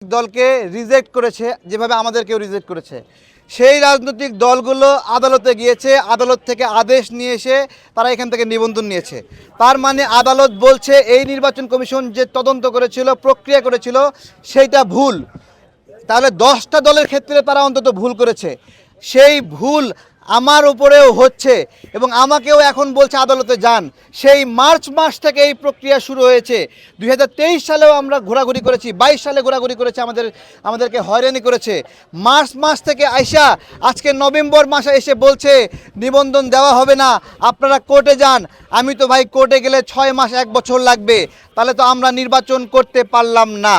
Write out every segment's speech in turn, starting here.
দলকে রিজেক্ট করেছে, যেভাবে আমাদেরকেও রিজেক্ট করেছে। সেই রাজনৈতিক দলগুলো আদালতে গিয়েছে, আদালত থেকে আদেশ নিয়ে এসে তারা এখান থেকে নিবন্ধন নিয়েছে। তার মানে আদালত বলছে এই নির্বাচন কমিশন যে তদন্ত করেছিল, প্রক্রিয়া করেছিল, সেইটা ভুল। তাহলে 10টা দলের ক্ষেত্রে তারা অন্তত ভুল করেছে। সেই ভুল আমার উপরেও হচ্ছে এবং আমাকেও এখন বলছে আদালতে যান। সেই মার্চ মাস থেকে এই প্রক্রিয়া শুরু হয়েছে। 2023 সালেও আমরা ঘোরাঘুরি করেছি, 22 সালে ঘোরাঘুরি করেছে, আমাদেরকে হয়রানি করেছে। মার্চ মাস থেকে আইসা আজকে নভেম্বর মাসে এসে বলছে নিবন্ধন দেওয়া হবে না, আপনারা কোর্টে যান। আমি তো ভাই কোর্টে গেলে 6 মাস 1 বছর লাগবে, তাহলে তো আমরা নির্বাচন করতে পারলাম না।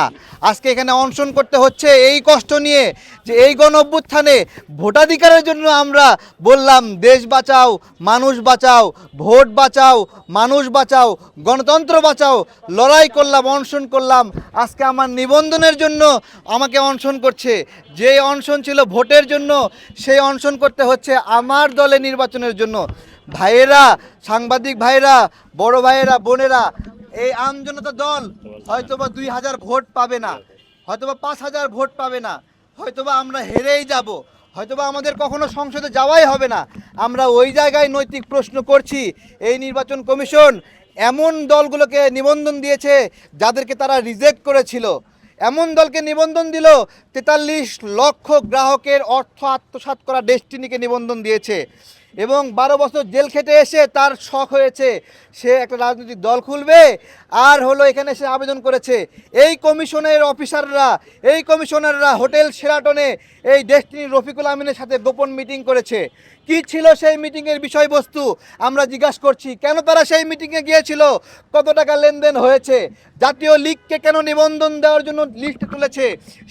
আজকে এখানে অনশন করতে হচ্ছে এই কষ্ট নিয়ে যে এই গণ অভ্যুত্থানে ভোটাধিকারের জন্য আমরা বললাম দেশ বাঁচাও, মানুষ বাঁচাও, ভোট বাঁচাও, মানুষ বাঁচাও, গণতন্ত্র বাঁচাও, লড়াই করলাম, অনশন করলাম। আজকে আমার নিবন্ধনের জন্য আমাকে অনশন করছে। যে অনশন ছিল ভোটের জন্য, সেই অনশন করতে হচ্ছে আমার দলে নির্বাচনের জন্য। ভাইয়েরা, সাংবাদিক ভাইয়েরা, বড় ভাইয়েরা, বোনেরা, এই আমজনতা দল হয়তোবা 2000 ভোট পাবে না, হয়তোবা 5000 ভোট পাবে না, হয়তোবা আমরা হেরেই যাব, হয়তোবা আমাদের কখনো সংসদে যাওয়াই হবে না। আমরা ওই জায়গায় নৈতিক প্রশ্ন করছি, এই নির্বাচন কমিশন এমন দলগুলোকে নিবন্ধন দিয়েছে যাদেরকে তারা রিজেক্ট করেছিল। এমন দলকে নিবন্ধন দিল 43 লক্ষ গ্রাহকের অর্থ আত্মসাৎ করা ডেস্টিনিকে নিবন্ধন দিয়েছে এবং 12 বছর জেল খেটে এসে তার শখ হয়েছে সে একটা রাজনৈতিক দল খুলবে, আর হলো এখানে সে আবেদন করেছে। এই কমিশনের অফিসাররা, এই কমিশনাররা হোটেল শেরাটনে এই ডেস্টিনি রফিকুল আমিনের সাথে গোপন মিটিং করেছে। কি ছিল সেই মিটিংয়ের বিষয়বস্তু আমরা জিজ্ঞাসা করছি। কেন তারা সেই মিটিংয়ে গিয়েছিল, কত টাকা লেনদেন হয়েছে, জাতীয় লীগকে কেন নিবন্ধন দেওয়ার জন্য লিস্টে তুলেছে,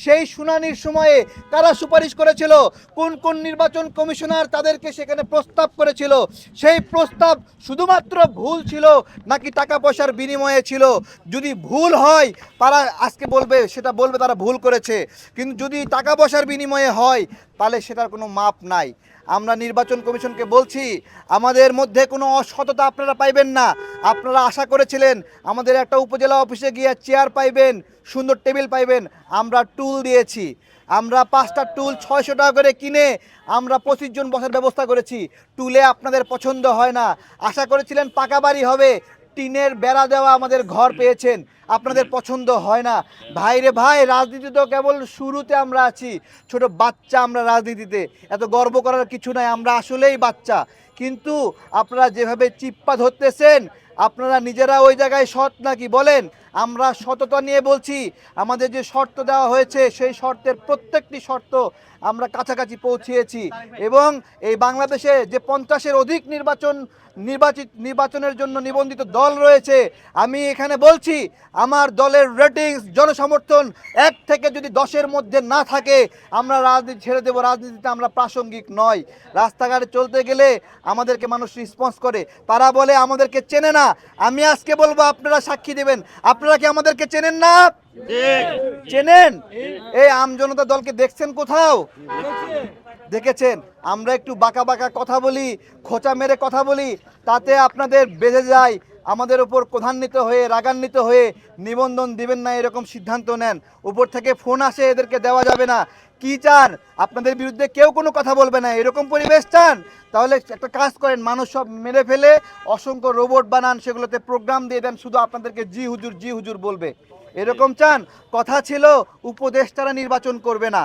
সেই শুনানির সময়ে কারা সুপারিশ করেছিল, কোন কোন নির্বাচন কমিশনার তাদেরকে সেখানে প্রস্তাব করেছিল, সেই প্রস্তাব শুধুমাত্র ভুল ছিল নাকি টাকা পয়সার বিনিময়ে ছিল। যদি ভুল হয় তারা আজকে বলবে, সেটা বলবে তারা ভুল করেছে, কিন্তু যদি টাকা পয়সার বিনিময়ে হয় তাহলে সেটার কোনো মাপ নাই। আমরা নির্বাচন কমিশনকে বলছি আমাদের মধ্যে কোনো অসততা আপনারা পাইবেন না। আপনারা আশা করেছিলেন আমাদের একটা উপজেলা অফিসে গিয়ে চেয়ার পাইবেন, সুন্দর টেবিল পাইবেন। আমরা টুল দিয়েছি, আমরা 5টা টুল 600 টাকা করে কিনে আমরা 25 জন বসার ব্যবস্থা করেছি। টুলে আপনাদের পছন্দ হয় না, আশা করেছিলেন পাকা বাড়ি হবে, টিনের বেড়া দেওয়া আমাদের ঘর পেয়েছেন, আপনাদের পছন্দ হয় না। ভাইরে ভাই, রাজনীতি তো কেবল শুরুতে আমরা আছি, ছোট বাচ্চা আমরা রাজনীতিতে, এত গর্ব করার কিছু নাই, আমরা আসলেই বাচ্চা। কিন্তু আপনারা যেভাবে চিপ্পা ধরতেছেন, আপনারা নিজেরা ওই জায়গায় সৎ নাকি বলেন? আমরা সততা নিয়ে বলছি, আমাদের যে শর্ত দেওয়া হয়েছে সেই শর্তের প্রত্যেকটি শর্ত আমরা কাছাকাছি পৌঁছিয়েছি এবং এই বাংলাদেশে যে 50-এর অধিক নির্বাচনের জন্য নিবন্ধিত দল রয়েছে, আমি এখানে বলছি আমার দলের রেটিংস, জনসমর্থন 1 থেকে যদি 10-এর মধ্যে না থাকে আমরা রাজনীতি ছেড়ে দেব। রাজনীতিতে আমরা প্রাসঙ্গিক নয়। রাস্তাঘাটে চলতে গেলে আমাদেরকে মানুষ রেসপন্স করে, তারা বলে আমাদেরকে চেনে না। আমি আজকে বলবো, আপনারা সাক্ষী দেবেন, আপনারা কি আমাদেরকে চেনেন না? চেনেন? এই আমজনতা দলকে দেখছেন কোথাও? দেখেছেন? আমরা একটু বাঁকা বাঁকা কথা বলি, খোঁচা মেরে কথা বলি, তাতে আপনাদের বেঁধে যায়, আমাদের উপর ক্রোধান্বিত হয়ে, রাগান্বিত হয়ে নিবন্ধন দিবেন না এরকম সিদ্ধান্ত নেন। উপর থেকে ফোন আসে এদেরকে দেওয়া যাবে না। কি চান? আপনাদের বিরুদ্ধে কেউ কোনো কথা বলবে না, এরকম পরিবেশ চান? তাহলে একটা কাজ করেন, মানুষ সব মেরে ফেলে অসংখ্য রোবট বানান, সেগুলোতে প্রোগ্রাম দিয়ে দেন, শুধু আপনাদেরকে জি হুজুর জি হুজুর বলবে। এরকম চান? কথা ছিল উপদেষ্টারা নির্বাচন করবে না,